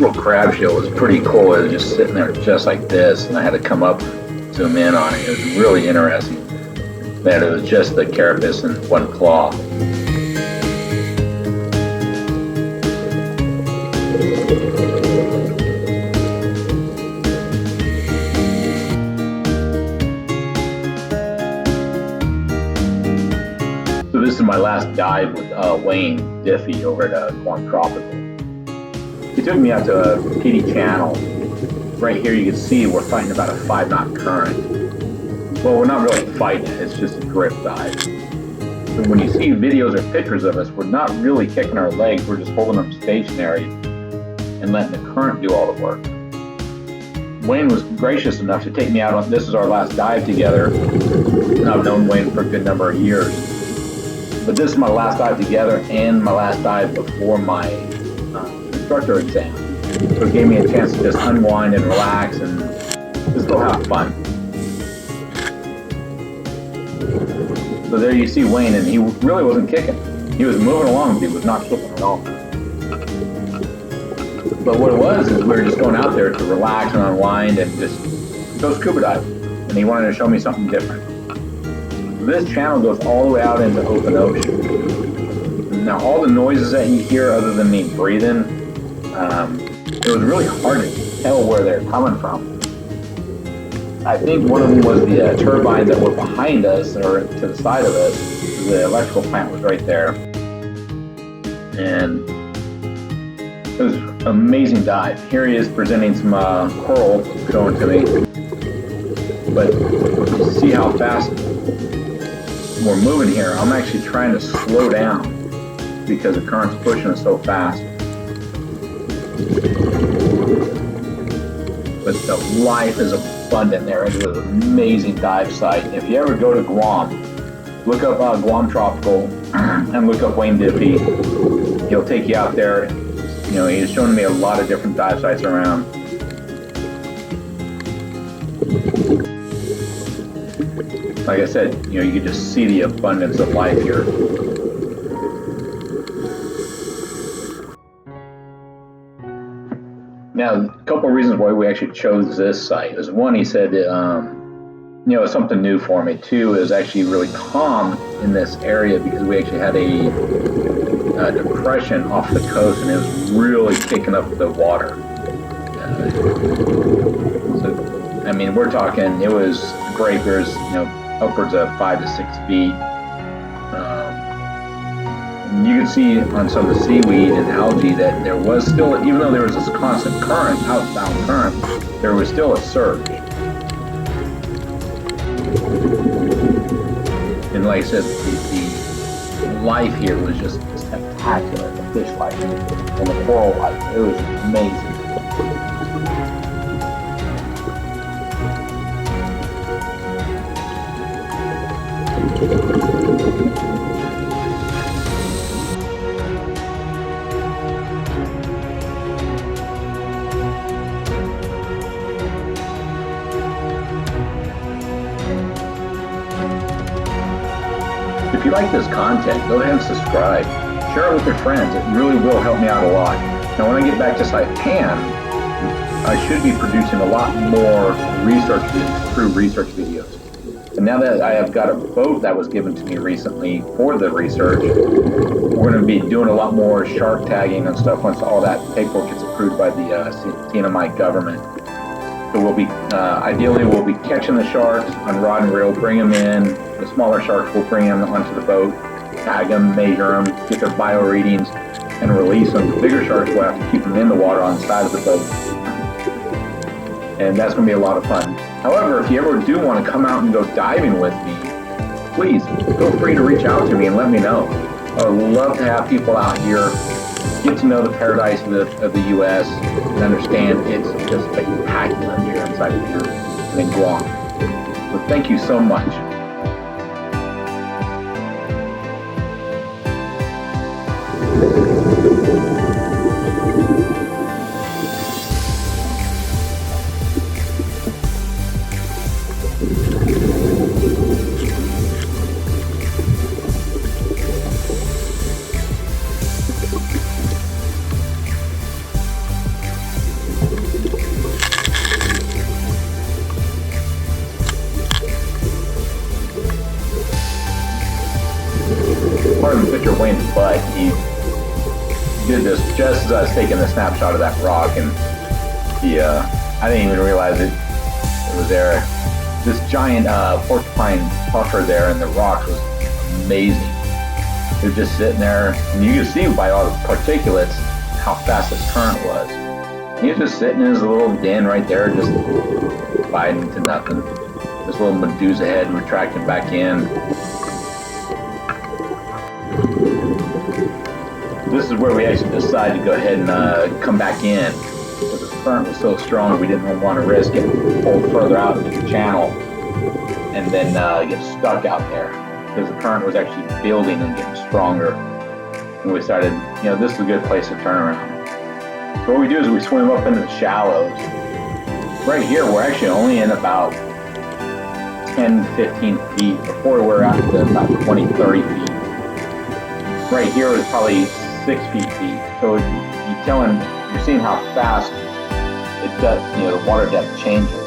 little crab shell was pretty cool. It was just sitting there just like this, and I had to come up, zoom in on it. It was really interesting that it was just the carapace and one claw. So this is my last dive with Wayne Diffie over at Guam Tropical. He took me out to a Piti channel. Right here you can see we're fighting about a 5-knot current. Well, we're not really fighting it, it's just a drift dive. So when you see videos or pictures of us, we're not really kicking our legs, we're just holding them stationary and letting the current do all the work. Wayne was gracious enough to take me out on, this is our last dive together. I've known Wayne for a good number of years. But this is my last dive together and my last dive before my instructor exam. So it gave me a chance to just unwind and relax and just go have fun. So there you see Wayne, and he really wasn't kicking. He was moving along, but he was not kicking at all. But what it was is we were just going out there to relax and unwind and just go scuba dive. And he wanted to show me something different. This channel goes all the way out into open ocean. Now all the noises that you hear other than me breathing, it was really hard to tell where they're coming from. I think one of them was the turbines that were behind us or to the side of us. The electrical plant was right there. And it was an amazing dive. Here he is presenting some coral going to me. But see how fast we're moving here. I'm actually trying to slow down because the current's pushing us so fast. But the life is abundant there. It was an amazing dive site. If you ever go to Guam, look up Guam Tropical and look up Wayne Diffie. He'll take you out there. You know, he's shown me a lot of different dive sites around. Like I said, you know, you can just see the abundance of life here. Now, a couple of reasons why we actually chose this site is one, he said, you know, it's something new for me. Two, it was actually really calm in this area because we actually had a depression off the coast and it was really kicking up the water. So, I mean, we're talking, it was breakers, you know, upwards of 5 to 6 feet. You can see on some of the seaweed and algae that there was still, even though there was this constant current, outbound current, there was still a surge. And like I said, the life here was just spectacular. The fish life and the coral life, it was amazing. If you like this content, go ahead and subscribe. Share it with your friends. It really will help me out a lot. Now, when I get back to Saipan, I should be producing a lot more true research videos. And now that I have got a boat that was given to me recently for the research, we're going to be doing a lot more shark tagging and stuff once all that paperwork gets approved by the CNMI government. So we'll be, ideally we'll be catching the sharks on rod and reel, bring them in. The smaller sharks we'll bring them onto the boat, tag them, measure them, get their bio readings, and release them. The bigger sharks will have to keep them in the water on the side of the boat. And that's going to be a lot of fun. However, if you ever do want to come out and go diving with me, please feel free to reach out to me and let me know. I would love to have people out here get to know the paradise of the U.S. and understand it's just spectacular here inside of here in Guam. So thank you so much. he did this just as I was taking the snapshot of that rock, and I didn't even realize it was there. This giant porcupine puffer there in the rocks was amazing. It was just sitting there, and you could see by all the particulates how fast this current was. He was just sitting in his little den right there, just biding to nothing. This little Medusa head retracting back in. This is where we actually decided to go ahead and come back in, because the current was so strong we didn't want to risk getting pulled further out into the channel and then get stuck out there, because the current was actually building and getting stronger. And we decided, this is a good place to turn around. So what we do is we swim up into the shallows. Right here, we're actually only in about 10, 15 feet. Before we were out to about 20, 30 feet. Right here is probably 6 feet deep. So you're seeing how fast it does, the water depth changes.